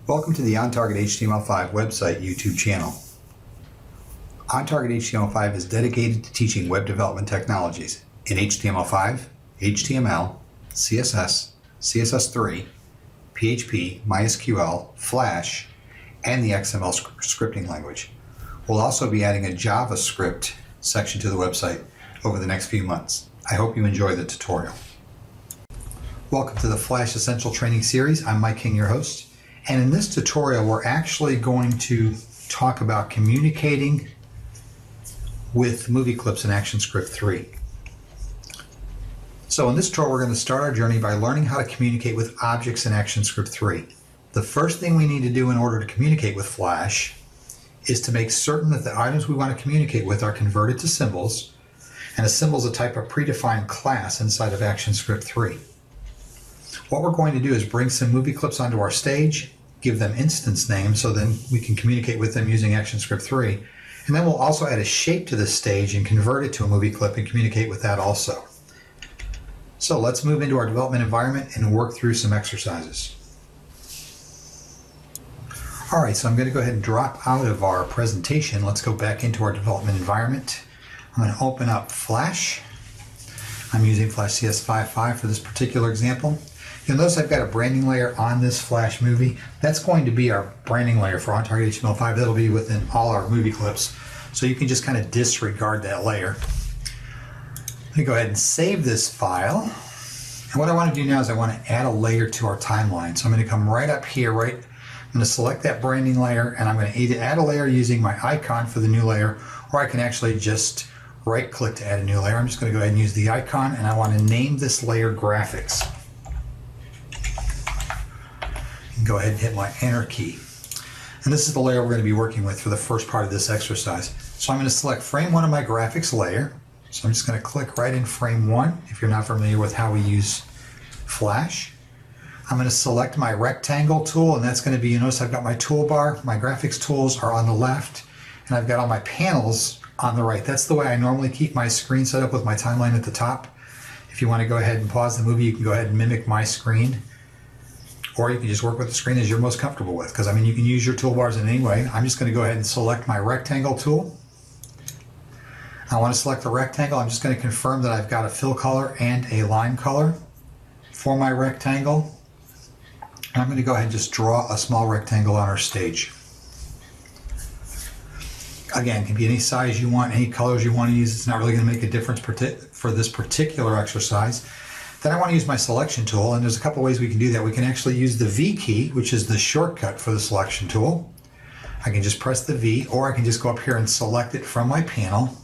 Welcome to the OnTarget HTML5 website YouTube channel. OnTarget HTML5 is dedicated to teaching web development technologies in HTML5, HTML, CSS, CSS3, PHP, MySQL, Flash, and the XML scripting language. We'll also be adding a JavaScript section to the website over the next few months. I hope you enjoy the tutorial. Welcome to the Flash Essential Training Series. I'm Mike King, your host. And in this tutorial, we're actually going to talk about communicating with movie clips in ActionScript 3. So in this tutorial, we're going to start our journey by learning how to communicate with objects in ActionScript 3. The first thing we need to do in order to communicate with Flash is to make certain that the items we want to communicate with are converted to symbols, and a symbol is a type of predefined class inside of ActionScript 3. What we're going to do is bring some movie clips onto our stage, give them instance names so then we can communicate with them using ActionScript 3, and then we'll also add a shape to this stage and convert it to a movie clip and communicate with that also. So let's move into our development environment and work through some exercises. Alright, so I'm going to go ahead and drop out of our presentation. Let's go back into our development environment. I'm going to open up Flash. I'm using Flash CS55 for this particular example. You'll notice I've got a branding layer on this Flash movie. That's going to be our branding layer for OnTarget HTML5. That'll be within all our movie clips. So you can just kind of disregard that layer. Let me go ahead and save this file. And what I want to do now is I want to add a layer to our timeline. So I'm going to come right up here, I'm going to select that branding layer, and I'm going to either add a layer using my icon for the new layer, or I can actually just right click to add a new layer. I'm just going to go ahead and use the icon, and I want to name this layer graphics. Go ahead and hit my enter key. And this is the layer we're going to be working with for the first part of this exercise. So I'm going to select frame 1 of my graphics layer. So I'm just going to click right in frame 1 if you're not familiar with how we use Flash. I'm going to select my rectangle tool, and that's going to be, you notice I've got my toolbar, my graphics tools are on the left, and I've got all my panels on the right. That's the way I normally keep my screen set up with my timeline at the top. If you want to go ahead and pause the movie, you can go ahead and mimic my screen. Or you can just work with the screen as you're most comfortable with, because you can use your toolbars in any way. I'm just going to go ahead and select my rectangle tool. I want to select the rectangle. I'm just going to confirm that I've got a fill color and a line color for my rectangle. And I'm going to go ahead and just draw a small rectangle on our stage. Again, it can be any size you want, any colors you want to use. It's not really going to make a difference for this particular exercise. Then I want to use my selection tool, and there's a couple ways we can do that. We can actually use the V key, which is the shortcut for the selection tool. I can just press the V, or I can just go up here and select it from my panel.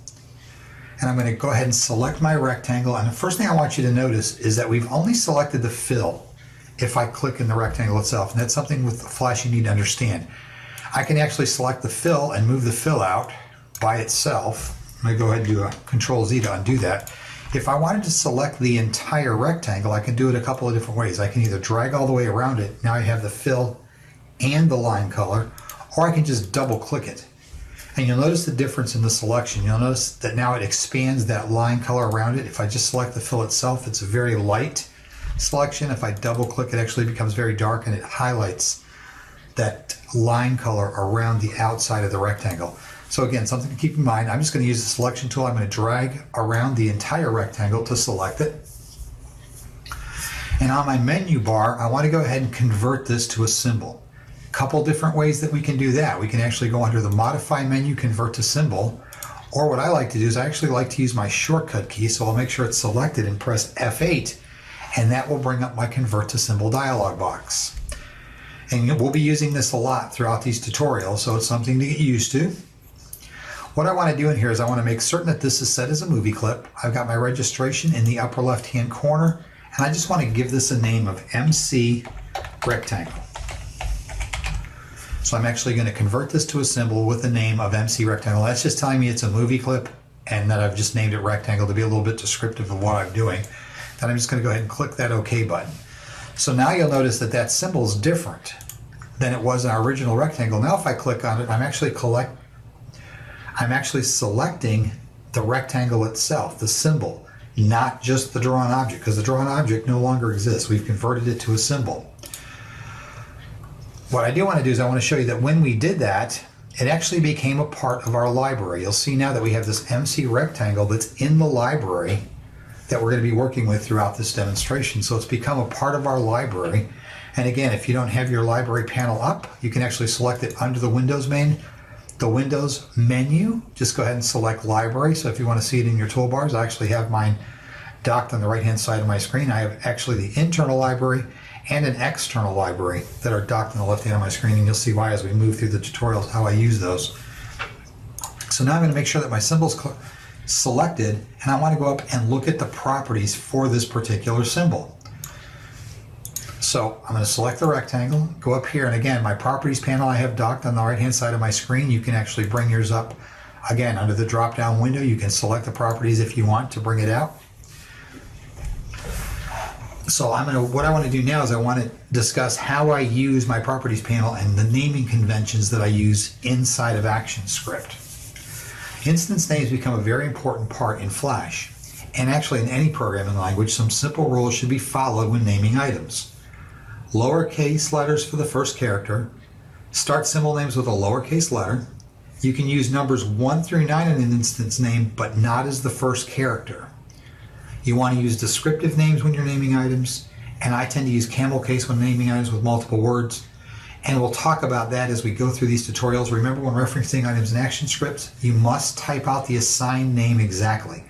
And I'm going to go ahead and select my rectangle. And the first thing I want you to notice is that we've only selected the fill if I click in the rectangle itself. And that's something with Flash you need to understand. I can actually select the fill and move the fill out by itself. I'm going to go ahead and do a Control Z to undo that. If I wanted to select the entire rectangle, I can do it a couple of different ways. I can either drag all the way around it. Now I have the fill and the line color, or I can just double click it. And you'll notice the difference in the selection. You'll notice that now it expands that line color around it. If I just select the fill itself, it's a very light selection. If I double click, it actually becomes very dark, and it highlights that line color around the outside of the rectangle. So again, something to keep in mind, I'm just going to use the selection tool. I'm going to drag around the entire rectangle to select it. And on my menu bar, I want to go ahead and convert this to a symbol. A couple different ways that we can do that. We can actually go under the Modify menu, Convert to Symbol, or what I like to do is I actually like to use my shortcut key, so I'll make sure it's selected and press F8, and that will bring up my Convert to Symbol dialog box. And we'll be using this a lot throughout these tutorials, so it's something to get used to. What I want to do in here is I want to make certain that this is set as a movie clip. I've got my registration in the upper left hand corner, and I just want to give this a name of MC Rectangle. So I'm actually going to convert this to a symbol with the name of MC Rectangle. That's just telling me it's a movie clip and that I've just named it Rectangle to be a little bit descriptive of what I'm doing. Then I'm just going to go ahead and click that OK button. So now you'll notice that that symbol is different than it was in our original rectangle. Now if I click on it, I'm actually selecting the rectangle itself, the symbol, not just the drawn object, because the drawn object no longer exists. We've converted it to a symbol. what I do want to do is I want to show you that when we did that, it actually became a part of our library. You'll see now that we have this MC rectangle that's in the library that we're going to be working with throughout this demonstration. So it's become a part of our library. And again, if you don't have your library panel up, you can actually select it under the Windows menu. Just go ahead and select library. So if you want to see it in your toolbars, I actually have mine docked on the right hand side of my screen. I have actually the internal library and an external library that are docked on the left hand of my screen, and you'll see why as we move through the tutorials how I use those. So now I'm going to make sure that my symbol's selected, and I want to go up and look at the properties for this particular symbol. So I'm going to select the rectangle, go up here, and again, my properties panel I have docked on the right hand side of my screen. You can actually bring yours up again under the drop down window. You can select the properties if you want to bring it out. So what I want to do now is I want to discuss how I use my properties panel and the naming conventions that I use inside of ActionScript. Instance names become a very important part in Flash, and actually in any programming language. Some simple rules should be followed when naming items. Lowercase letters for the first character. Start symbol names with a lowercase letter. You can use numbers 1 through 9 in an instance name, but not as the first character. You want to use descriptive names when you're naming items, and I tend to use camel case when naming items with multiple words. And we'll talk about that as we go through these tutorials. Remember, when referencing items in ActionScript, you must type out the assigned name exactly.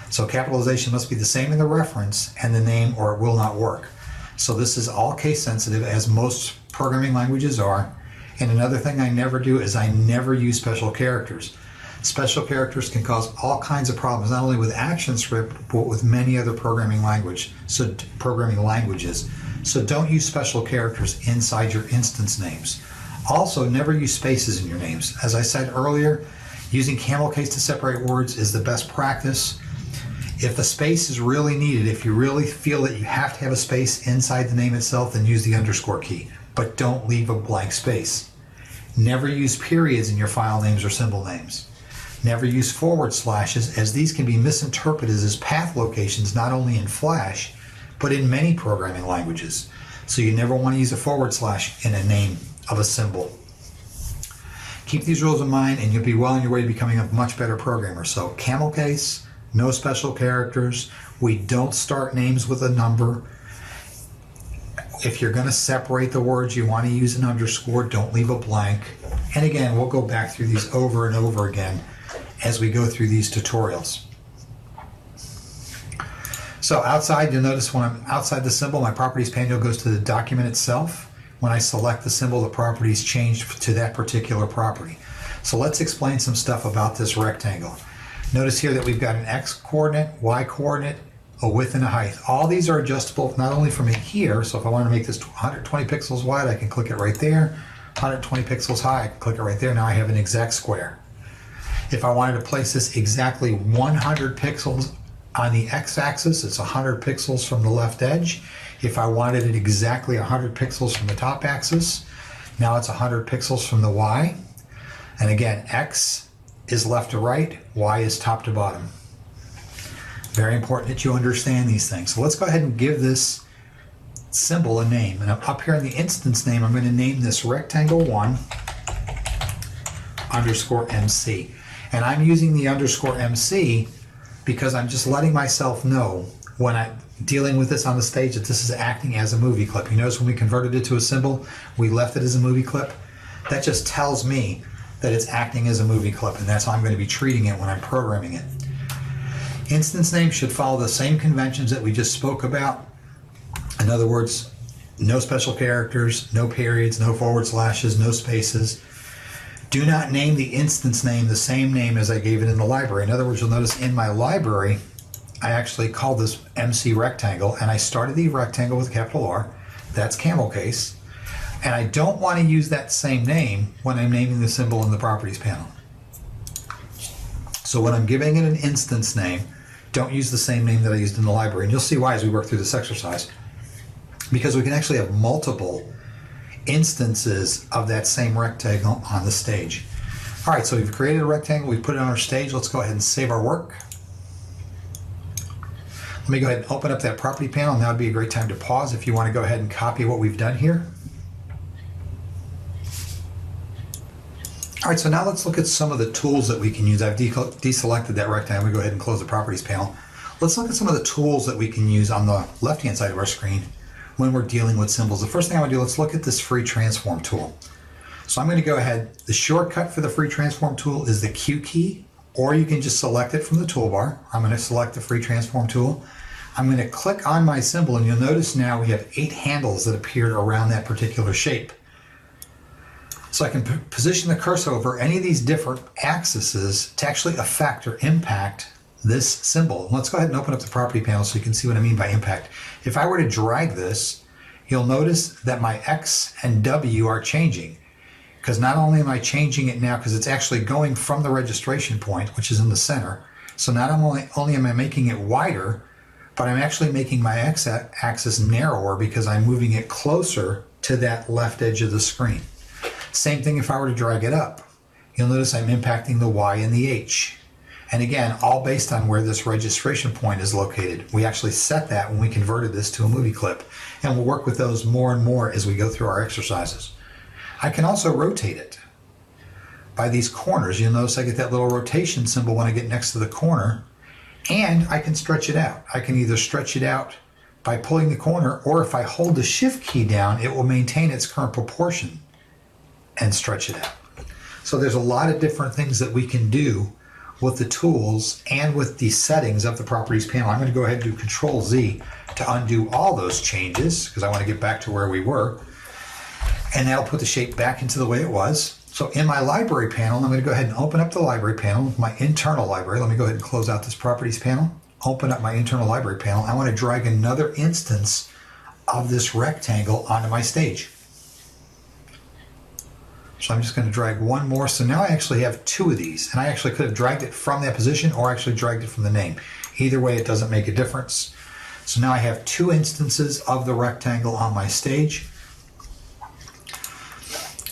So capitalization must be the same in the reference and the name, or it will not work. So this is all case sensitive, as most programming languages are. And another thing I never do is I never use special characters. Special characters can cause all kinds of problems, not only with ActionScript, but with many other programming languages. So don't use special characters inside your instance names. Also, never use spaces in your names. As I said earlier, using camel case to separate words is the best practice. If a space is really needed, if you really feel that you have to have a space inside the name itself, then use the underscore key, but don't leave a blank space. Never use periods in your file names or symbol names. Never use forward slashes, as these can be misinterpreted as path locations not only in Flash, but in many programming languages. So you never want to use a forward slash in a name of a symbol. Keep these rules in mind and you'll be well on your way to becoming a much better programmer. So camel case, no special characters. We don't start names with a number. If you're going to separate the words, you want to use an underscore. Don't leave a blank. And again, we'll go back through these over and over again as we go through these tutorials. So outside, you'll notice when I'm outside the symbol, my properties panel goes to the document itself. When I select the symbol, the properties change to that particular property. So let's explain some stuff about this rectangle. Notice here that we've got an X coordinate, Y coordinate, a width and a height. All these are adjustable not only from here, so if I want to make this 120 pixels wide, I can click it right there. 120 pixels high, I can click it right there. Now I have an exact square. If I wanted to place this exactly 100 pixels on the x-axis, it's 100 pixels from the left edge. If I wanted it exactly 100 pixels from the top axis, now it's 100 pixels from the y. And again, x is left to right, y is top to bottom. Very important that you understand these things. So let's go ahead and give this symbol a name. And up here in the instance name, I'm going to name this rectangle1 underscore MC. And I'm using the underscore MC because I'm just letting myself know when I'm dealing with this on the stage that this is acting as a movie clip. You notice when we converted it to a symbol, we left it as a movie clip. That just tells me that it's acting as a movie clip, and that's how I'm going to be treating it when I'm programming it. Instance names should follow the same conventions that we just spoke about. In other words, no special characters, no periods, no forward slashes, no spaces. Do not name the instance name the same name as I gave it in the library. In other words, you'll notice in my library, I actually called this MC rectangle, and I started the rectangle with a capital R. That's camel case. And I don't want to use that same name when I'm naming the symbol in the properties panel. So when I'm giving it an instance name, don't use the same name that I used in the library. And you'll see why as we work through this exercise. Because we can actually have multiple instances of that same rectangle on the stage. All right, so we've created a rectangle, we've put it on our stage. Let's go ahead and save our work. Let me go ahead and open up that property panel. Now would be a great time to pause if you want to go ahead and copy what we've done here. All right, so now let's look at some of the tools that we can use. I've deselected that rectangle. We go ahead and close the properties panel. Let's look at some of the tools that we can use on the left-hand side of our screen when we're dealing with symbols. The first thing I want to do, let's look at this free transform tool. So I'm going to go ahead, the shortcut for the free transform tool is the Q key, or you can just select it from the toolbar. I'm going to select the free transform tool. I'm going to click on my symbol, and you'll notice now we have 8 handles that appeared around that particular shape. So I can position the cursor over any of these different axes to actually affect or impact this symbol. Let's go ahead and open up the property panel so you can see what I mean by impact. If I were to drag this, you'll notice that my X and W are changing, because not only am I changing it now because it's actually going from the registration point, which is in the center. So not only am I making it wider, but I'm actually making my X axis narrower because I'm moving it closer to that left edge of the screen. Same thing if I were to drag it up. You'll notice I'm impacting the Y and the H. And again, all based on where this registration point is located. We actually set that when we converted this to a movie clip. And we'll work with those more and more as we go through our exercises. I can also rotate it by these corners. You'll notice I get that little rotation symbol when I get next to the corner. And I can stretch it out. I can either stretch it out by pulling the corner, or if I hold the Shift key down, it will maintain its current proportion and stretch it out. So there's a lot of different things that we can do with the tools and with the settings of the properties panel. I'm going to go ahead and do Control Z to undo all those changes because I want to get back to where we were. And that'll put the shape back into the way it was. So in my library panel, I'm going to go ahead and open up the library panel, my internal library. Let me go ahead and close out this properties panel, open up my internal library panel. I want to drag another instance of this rectangle onto my stage. So I'm just going to drag one more. So now I actually have 2 of these, and I actually could have dragged it from that position or actually dragged it from the name. Either way, it doesn't make a difference. So now I have 2 instances of the rectangle on my stage.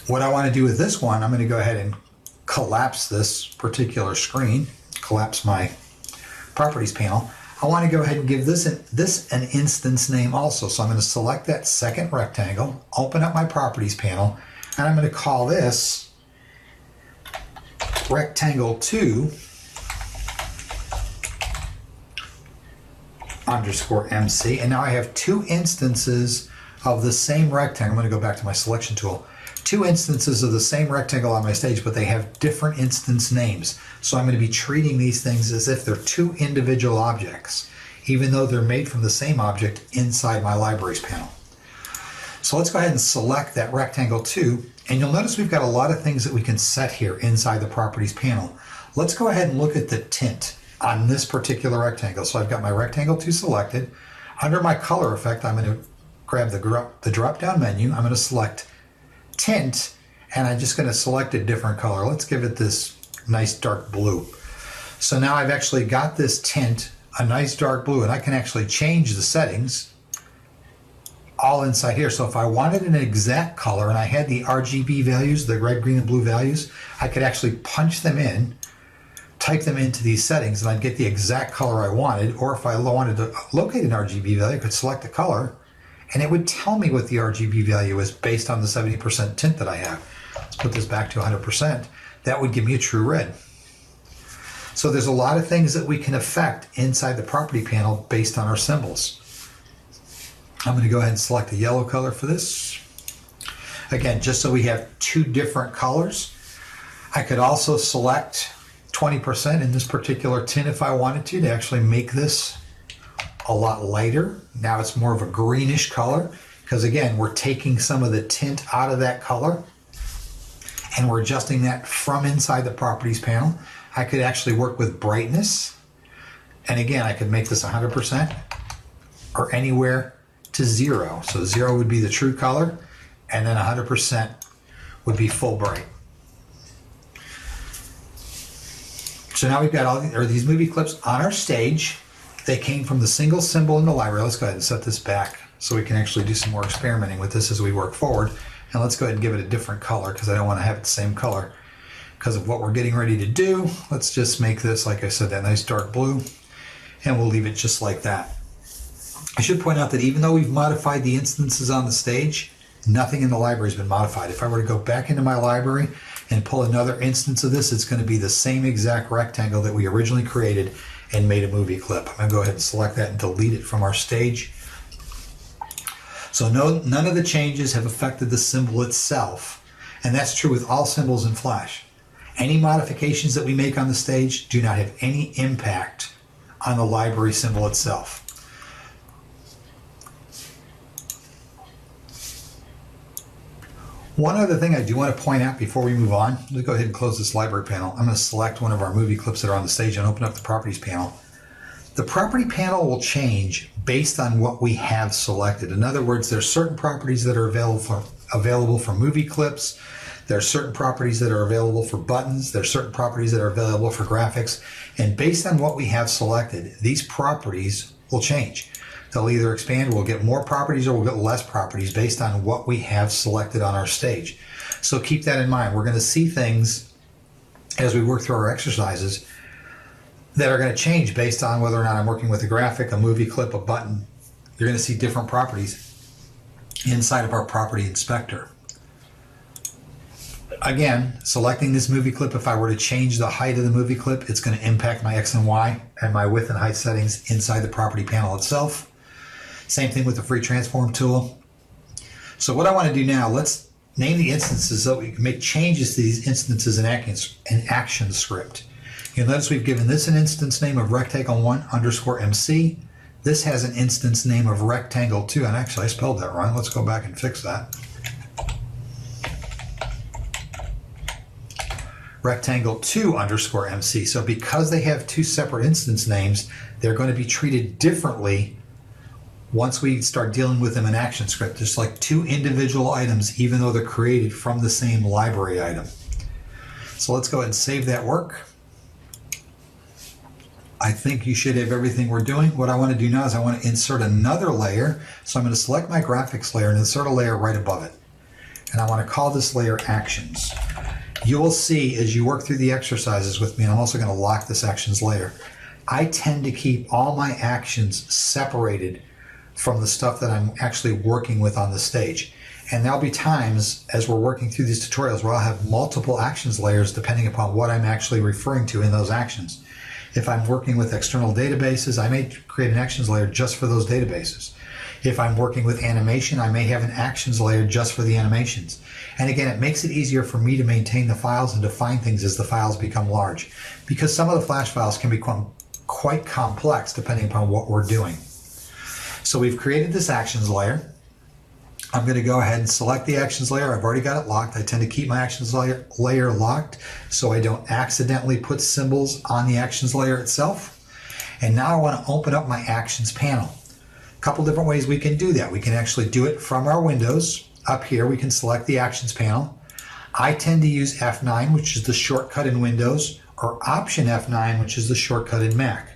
What I want to do with this one, I'm going to go ahead and collapse this particular screen, collapse my properties panel. I want to go ahead and give this an instance name also. So I'm going to select that second rectangle, open up my properties panel, and I'm going to call this rectangle 2 underscore MC. And now I have 2 instances of the same rectangle. I'm going to go back to my selection tool. 2 instances of the same rectangle on my stage, but they have different instance names. So I'm going to be treating these things as if they're 2 individual objects, even though they're made from the same object inside my libraries panel. So let's go ahead and select that rectangle 2, and you'll notice we've got a lot of things that we can set here inside the properties panel. Let's go ahead and look at the tint on this particular rectangle. So I've got my rectangle 2 selected. Under my color effect, I'm going to grab the drop-down menu. I'm going to select tint, and I'm just going to select a different color. Let's give it this nice dark blue. So now I've actually got this tint, a nice dark blue, and I can actually change the settings all inside here. So if I wanted an exact color and I had the RGB values, the red, green, and blue values, I could actually punch them in, type them into these settings, and I'd get the exact color I wanted. Or if I wanted to locate an RGB value, I could select a color, and it would tell me what the RGB value is based on the 70% tint that I have. Let's put this back to 100%. That would give me a true red. So there's a lot of things that we can affect inside the property panel based on our symbols. I'm going to go ahead and select a yellow color for this. Again, just so we have 2 different colors. I could also select 20% in this particular tint if I wanted to actually make this a lot lighter. Now it's more of a greenish color because again, we're taking some of the tint out of that color and we're adjusting that from inside the properties panel. I could actually work with brightness. And again, I could make this 100% or anywhere to 0. So 0 would be the true color, and then 100% would be full bright. So now we've got these movie clips on our stage. They came from the single symbol in the library. Let's go ahead and set this back so we can actually do some more experimenting with this as we work forward. And let's go ahead and give it a different color because I don't want to have it the same color because of what we're getting ready to do. Let's just make this, like I said, that nice dark blue, and we'll leave it just like that. I should point out that even though we've modified the instances on the stage, Nothing in the library has been modified. If I were to go back into my library and pull another instance of this, it's going to be the same exact rectangle that we originally created and made a movie clip. I'm going to go ahead and select that and delete it from our stage. So none of the changes have affected the symbol itself, and that's true with all symbols in Flash. Any modifications that we make on the stage do not have any impact on the library symbol itself. One other thing I do want to point out before we move on, let's go ahead and close this library panel. I'm going to select one of our movie clips that are on the stage and open up the properties panel. The property panel will change based on what we have selected. In other words, there's certain properties that are available for movie clips. There are certain properties that are available for buttons. There are certain properties that are available for graphics. And based on what we have selected, these properties will change. They'll either expand, we'll get more properties, or we'll get less properties based on what we have selected on our stage. So keep that in mind. We're going to see things as we work through our exercises that are going to change based on whether or not I'm working with a graphic, a movie clip, a button. You're going to see different properties inside of our property inspector. Again, selecting this movie clip, if I were to change the height of the movie clip, it's going to impact my X and Y and my width and height settings inside the property panel itself. Same thing with the free transform tool. So what I want to do now, let's name the instances so we can make changes to these instances in ActionScript. You'll notice we've given this an instance name of rectangle1_MC. This has an instance name of rectangle2, and actually I spelled that wrong. Let's go back and fix that. Rectangle2_MC. So because they have two separate instance names, they're going to be treated differently once we start dealing with them in ActionScript. Just like two individual items, even though they're created from the same library item. So let's go ahead and save that work. I think you should have everything we're doing. What I want to do now is I want to insert another layer. So I'm going to select my graphics layer and insert a layer right above it. And I want to call this layer Actions. You will see as you work through the exercises with me, and I'm also going to lock this Actions layer, I tend to keep all my actions separated from the stuff that I'm actually working with on the stage. And there'll be times as we're working through these tutorials where I'll have multiple actions layers depending upon what I'm actually referring to in those actions. If I'm working with external databases, I may create an actions layer just for those databases. If I'm working with animation, I may have an actions layer just for the animations. And again, it makes it easier for me to maintain the files and define things as the files become large, because some of the Flash files can become quite complex depending upon what we're doing. So we've created this actions layer. I'm going to go ahead and select the actions layer. I've already got it locked. I tend to keep my actions layer locked so I don't accidentally put symbols on the actions layer itself. And now I want to open up my actions panel. A couple different ways we can do that. We can actually do it from our windows. Up here we can select the actions panel. I tend to use F9, which is the shortcut in Windows, or Option F9, which is the shortcut in Mac.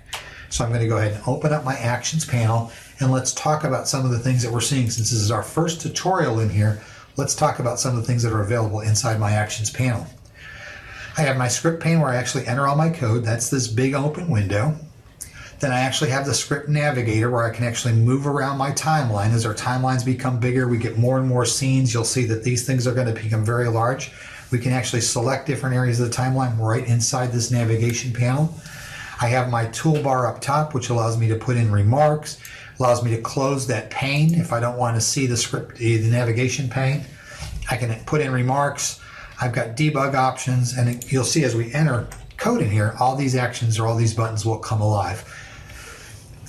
So I'm going to go ahead and open up my actions panel, and let's talk about some of the things that we're seeing. Since this is our first tutorial in here, let's talk about some of the things that are available inside my actions panel. I have my script pane where I actually enter all my code. That's this big open window. Then I actually have the script navigator where I can actually move around my timeline. As our timelines become bigger, we get more and more scenes. You'll see that these things are going to become very large. We can actually select different areas of the timeline right inside this navigation panel. I have my toolbar up top, which allows me to put in remarks, allows me to close that pane if I don't want to see the script, the navigation pane. I can put in remarks. I've got debug options, and you'll see as we enter code in here, all these actions or all these buttons will come alive.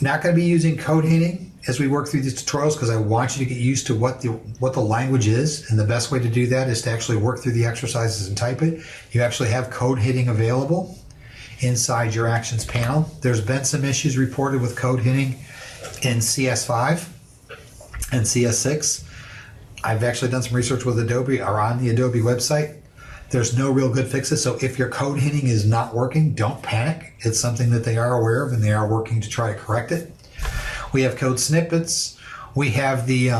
Not going to be using code hinting as we work through these tutorials because I want you to get used to what the language is, and the best way to do that is to actually work through the exercises and type it. You actually have code hinting available inside your actions panel. There's been some issues reported with code hinting in CS5 and CS6. I've actually done some research with Adobe or on the Adobe website. There's no real good fixes, so if your code hinting is not working, don't panic. It's something that they are aware of and they are working to try to correct it. We have code snippets. We have the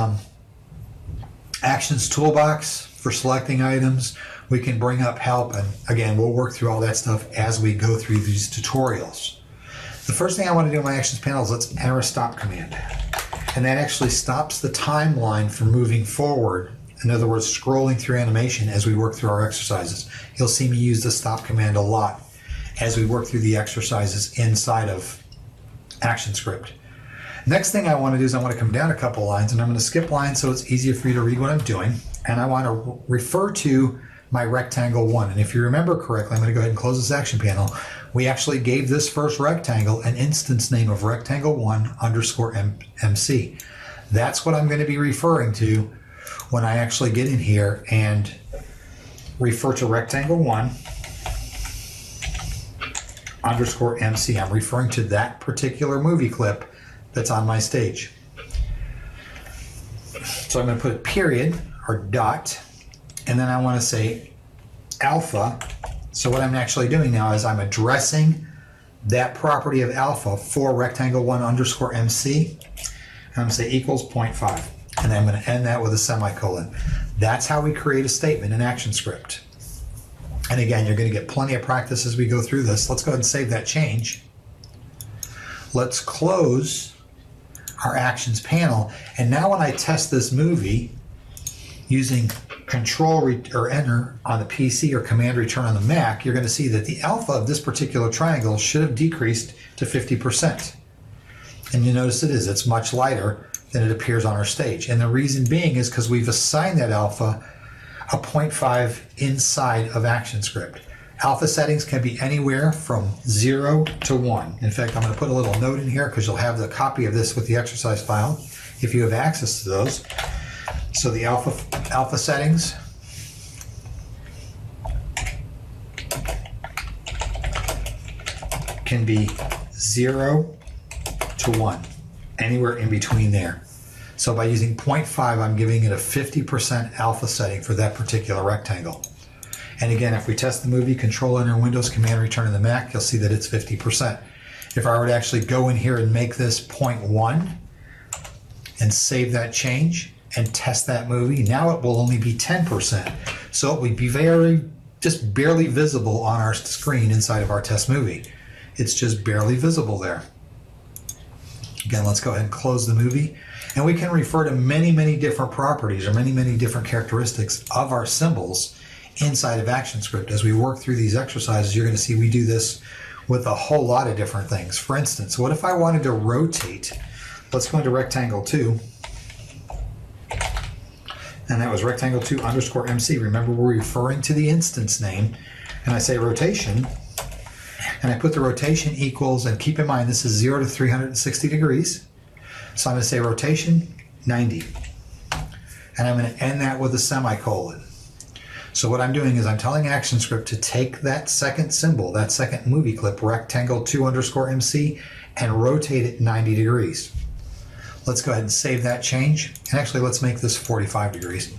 actions toolbox for selecting items. We can bring up help, and again, we'll work through all that stuff as we go through these tutorials. The first thing I want to do in my actions panel is let's enter a stop command. And that actually stops the timeline from moving forward In other words, scrolling through animation as we work through our exercises. You'll see me use the stop command a lot as we work through the exercises inside of ActionScript. Next thing I want to do is I want to come down a couple lines, and I'm going to skip lines so it's easier for you to read what I'm doing. And I want to refer to my rectangle 1. And if you remember correctly, I'm going to go ahead and close this action panel. We actually gave this first rectangle an instance name of rectangle1 underscore MC. That's what I'm going to be referring to when I actually get in here and refer to rectangle1 underscore MC. I'm referring to that particular movie clip that's on my stage. So I'm going to put a period or dot, and then I want to say alpha. So what I'm actually doing now is I'm addressing that property of alpha for rectangle1 underscore MC. And I'm going to say equals 0.5. And then I'm going to end that with a semicolon. That's how we create a statement in ActionScript. And again, you're going to get plenty of practice as we go through this. Let's go ahead and save that change. Let's close our actions panel. And now when I test this movie using Control or Enter on the PC or Command Return on the Mac, you're going to see that the alpha of this particular triangle should have decreased to 50%. And you notice it is. It's much lighter than it appears on our stage. And the reason being is because we've assigned that alpha a 0.5 inside of ActionScript. Alpha settings can be anywhere from 0 to 1. In fact, I'm going to put a little note in here because you'll have the copy of this with the exercise file if you have access to those. So the alpha settings can be 0 to 1, anywhere in between there. So by using 0.5, I'm giving it a 50% alpha setting for that particular rectangle. And again, if we test the movie, Control Enter Windows, Command Return in the Mac, you'll see that it's 50%. If I were to actually go in here and make this 0.1 and save that change and test that movie, now it will only be 10%. So it would be just barely visible on our screen inside of our test movie. It's just barely visible there. Again, let's go ahead and close the movie. And we can refer to many, many different properties or many, many different characteristics of our symbols inside of ActionScript. As we work through these exercises, you're going to see we do this with a whole lot of different things. For instance, what if I wanted to rotate? Let's go into rectangle 2. And that was rectangle 2 underscore MC. Remember, we're referring to the instance name. And I say rotation. And I put the rotation equals, and keep in mind this is 0 to 360 degrees. So I'm going to say rotation 90. And I'm going to end that with a semicolon. So what I'm doing is I'm telling ActionScript to take that second symbol, that second movie clip, rectangle 2 underscore MC, and rotate it 90 degrees. Let's go ahead and save that change. And actually, let's make this 45 degrees.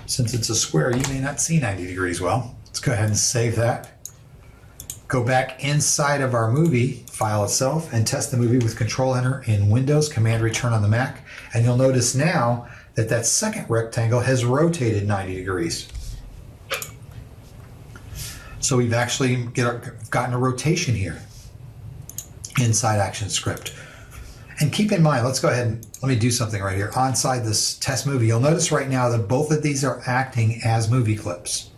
Since it's a square, you may not see 90 degrees well. Let's go ahead and save that. Go back inside of our movie file itself and test the movie with Control Enter in Windows, Command Return on the Mac. And you'll notice now that that second rectangle has rotated 90 degrees. So we've actually gotten a rotation here inside ActionScript. And keep in mind, let's go ahead and let me do something right here. Inside this test movie, you'll notice right now that both of these are acting as movie clips.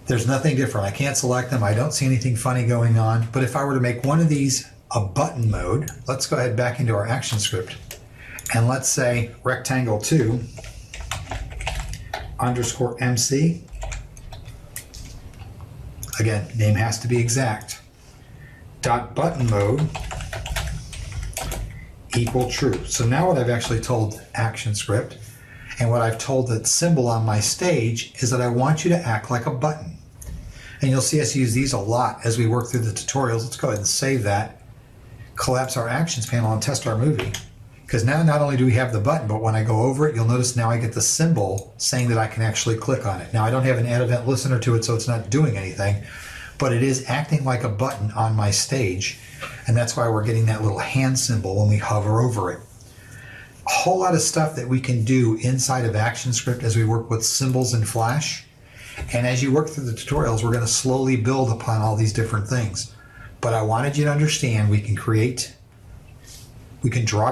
There's nothing different. I can't select them. I don't see anything funny going on. But if I were to make one of these a button mode, let's go ahead back into our ActionScript. And let's say rectangle 2 underscore MC. Again, name has to be exact. Dot button mode equal true. So now what I've actually told ActionScript and what I've told the symbol on my stage is that I want you to act like a button. And you'll see us use these a lot as we work through the tutorials. Let's go ahead and save that, collapse our actions panel and test our movie. Because now not only do we have the button, but when I go over it, you'll notice now I get the symbol saying that I can actually click on it. Now I don't have an add event listener to it, so it's not doing anything, but it is acting like a button on my stage. And that's why we're getting that little hand symbol when we hover over it. A whole lot of stuff that we can do inside of ActionScript as we work with symbols in Flash. And as you work through the tutorials, we're going to slowly build upon all these different things. But I wanted you to understand we can draw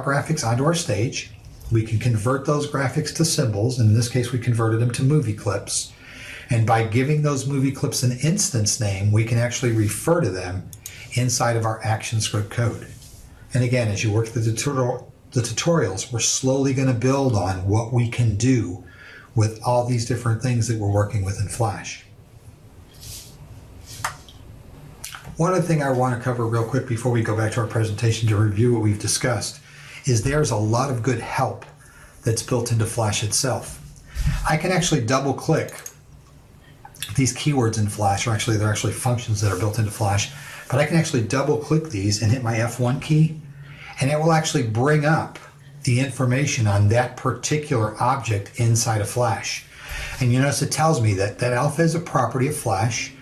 graphics onto our stage. we can convert those graphics to symbols. And in this case, we converted them to movie clips. And by giving those movie clips an instance name, we can actually refer to them inside of our ActionScript code. And again, as you work through the tutorials, we're slowly going to build on what we can do with all these different things that we're working with in Flash. One other thing I want to cover real quick before we go back to our presentation to review what we've discussed is there's a lot of good help that's built into Flash itself. I can actually double click these keywords in Flash, or actually they're actually functions that are built into Flash, but I can actually double click these and hit my F1 key, and it will actually bring up the information on that particular object inside of Flash. And you notice it tells me that alpha is a property of Flash.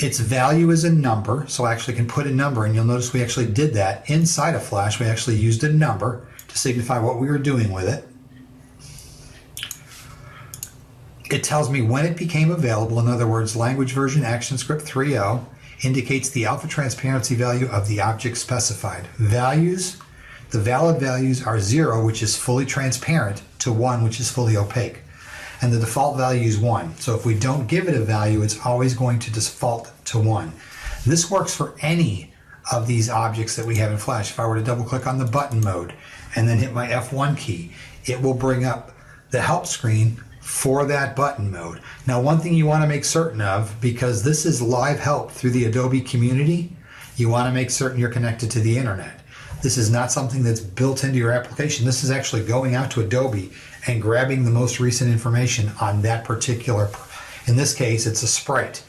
Its value is a number, so I actually can put a number, and you'll notice we actually did that inside of Flash. We actually used a number to signify what we were doing with it. It tells me when it became available. In other words, language version ActionScript 3.0 indicates the alpha transparency value of the object specified. Values, the valid values are 0, which is fully transparent, to 1, which is fully opaque. And the default value is 1. So if we don't give it a value, it's always going to default to 1. This works for any of these objects that we have in Flash. If I were to double click on the button mode and then hit my F1 key, it will bring up the help screen for that button mode. Now, one thing you want to make certain of, because this is live help through the Adobe community, you want to make certain you're connected to the internet. This is not something that's built into your application. This is actually going out to Adobe and grabbing the most recent information on that particular, in this case, it's a sprite.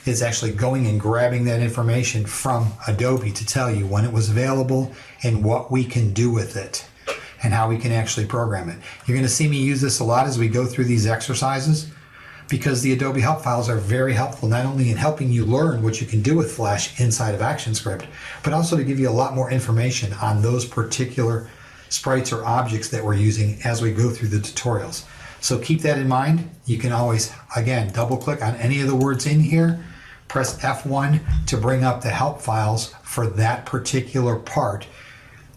It's actually going and grabbing that information from Adobe to tell you when it was available and what we can do with it and how we can actually program it. You're going to see me use this a lot as we go through these exercises, because the Adobe help files are very helpful, not only in helping you learn what you can do with Flash inside of ActionScript, but also to give you a lot more information on those particular sprites or objects that we're using as we go through the tutorials. So keep that in mind. You can always, again, double click on any of the words in here, press F1 to bring up the help files for that particular part.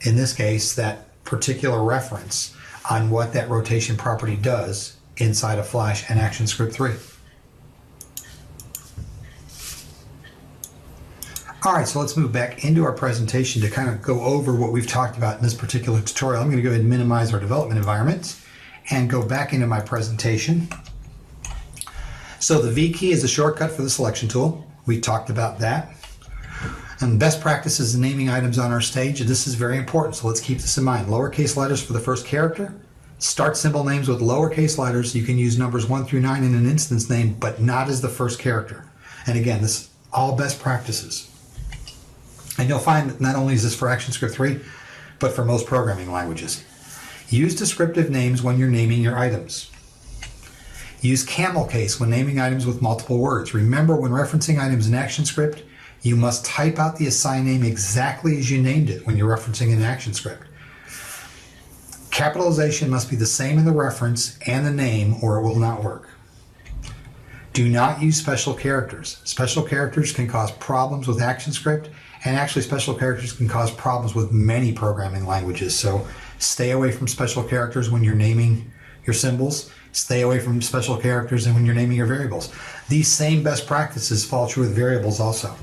In this case, that particular reference on what that rotation property does inside of Flash and ActionScript 3. All right, so let's move back into our presentation to kind of go over what we've talked about in this particular tutorial. I'm going to go ahead and minimize our development environment and go back into my presentation. So the V key is a shortcut for the selection tool. We talked about that. And best practices in naming items on our stage. This is very important, so let's keep this in mind. Lowercase letters for the first character. Start symbol names with lowercase letters. You can use numbers 1 through 9 in an instance name, but not as the first character. And again, this is all best practices. And you'll find that not only is this for ActionScript 3, but for most programming languages. Use descriptive names when you're naming your items. Use camel case when naming items with multiple words. Remember, when referencing items in ActionScript, you must type out the assigned name exactly as you named it when you're referencing in ActionScript. Capitalization must be the same in the reference and the name, or it will not work. Do not use special characters. Special characters can cause problems with ActionScript, and actually special characters can cause problems with many programming languages. So stay away from special characters when you're naming your symbols. Stay away from special characters and when you're naming your variables. These same best practices fall true with variables also.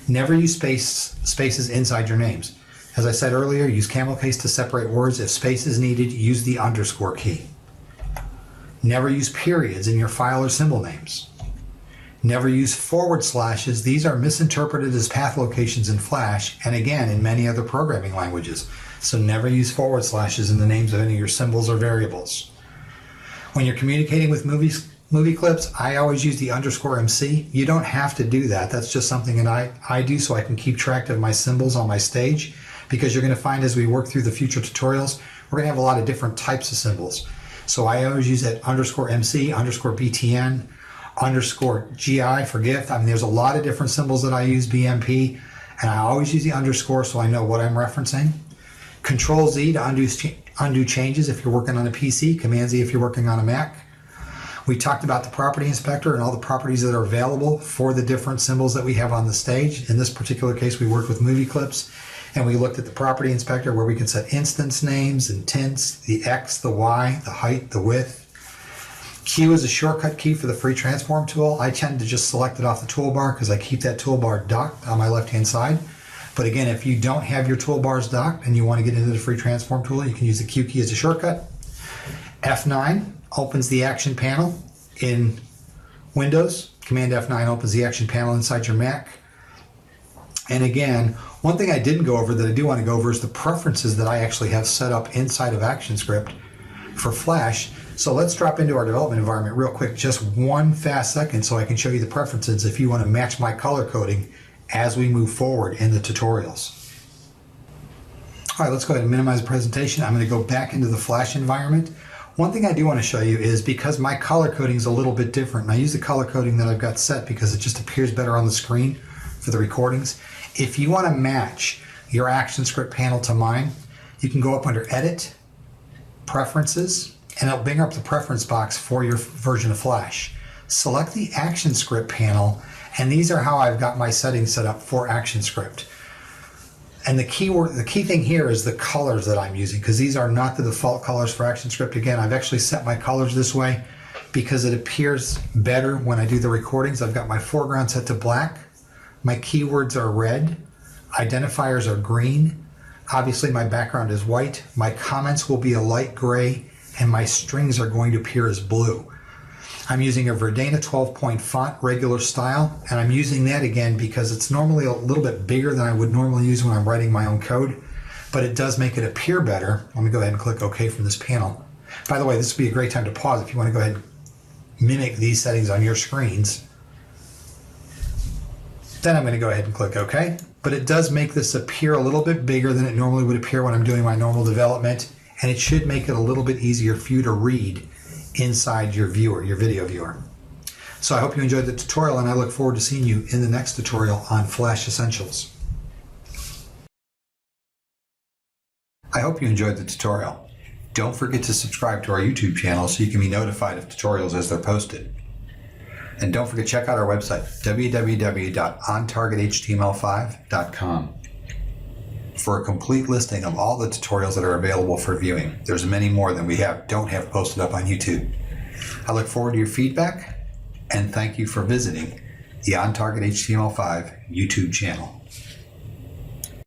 Never use spaces inside your names. As I said earlier, use camel case to separate words. If space is needed, use the underscore key. Never use periods in your file or symbol names. Never use forward slashes. These are misinterpreted as path locations in Flash and again in many other programming languages. So never use forward slashes in the names of any of your symbols or variables. When you're communicating with movie clips, I always use the underscore MC. You don't have to do that. That's just something that I do so I can keep track of my symbols on my stage, because you're going to find as we work through the future tutorials, we're going to have a lot of different types of symbols. So I always use that underscore MC, underscore BTN, underscore GI for gift. I mean, there's a lot of different symbols that I use, BMP, and I always use the underscore so I know what I'm referencing. Control Z to undo changes if you're working on a PC, Command Z if you're working on a Mac. We talked about the property inspector and all the properties that are available for the different symbols that we have on the stage. In this particular case, we worked with movie clips. And we looked at the property inspector where we can set instance names and tints, the X, the Y, the height, the width. Q is a shortcut key for the free transform tool. I tend to just select it off the toolbar because I keep that toolbar docked on my left-hand side. But again, if you don't have your toolbars docked and you want to get into the free transform tool, you can use the Q key as a shortcut. F9 opens the action panel in Windows. Command F9 opens the action panel inside your Mac. And again, one thing I didn't go over that I do want to go over is the preferences that I actually have set up inside of ActionScript for Flash. So let's drop into our development environment real quick, just one fast second, so I can show you the preferences if you want to match my color coding as we move forward in the tutorials. All right, let's go ahead and minimize the presentation. I'm going to go back into the Flash environment. One thing I do want to show you is because my color coding is a little bit different, and I use the color coding that I've got set because it just appears better on the screen for the recordings. If you want to match your ActionScript panel to mine, you can go up under Edit, Preferences, and it'll bring up the preference box for your version of Flash. Select the ActionScript panel, and these are how I've got my settings set up for ActionScript. And the key thing here is the colors that I'm using, because these are not the default colors for ActionScript. Again, I've actually set my colors this way because it appears better when I do the recordings. I've got my foreground set to black. My keywords are red. Identifiers are green. Obviously, my background is white. My comments will be a light gray, and my strings are going to appear as blue. I'm using a Verdana 12-point font, regular style, and I'm using that again because it's normally a little bit bigger than I would normally use when I'm writing my own code, but it does make it appear better. Let me go ahead and click OK from this panel. By the way, this would be a great time to pause if you want to go ahead and mimic these settings on your screens. Then I'm going to go ahead and click OK, but it does make this appear a little bit bigger than it normally would appear when I'm doing my normal development, and it should make it a little bit easier for you to read inside your viewer, your video viewer. So I hope you enjoyed the tutorial, and I look forward to seeing you in the next tutorial on Flash Essentials. I hope you enjoyed the tutorial. Don't forget to subscribe to our YouTube channel so you can be notified of tutorials as they're posted. And don't forget to check out our website, www.ontargethtml5.com, for a complete listing of all the tutorials that are available for viewing. There's many more than we don't have posted up on YouTube. I look forward to your feedback, and thank you for visiting the OnTarget HTML5 YouTube channel.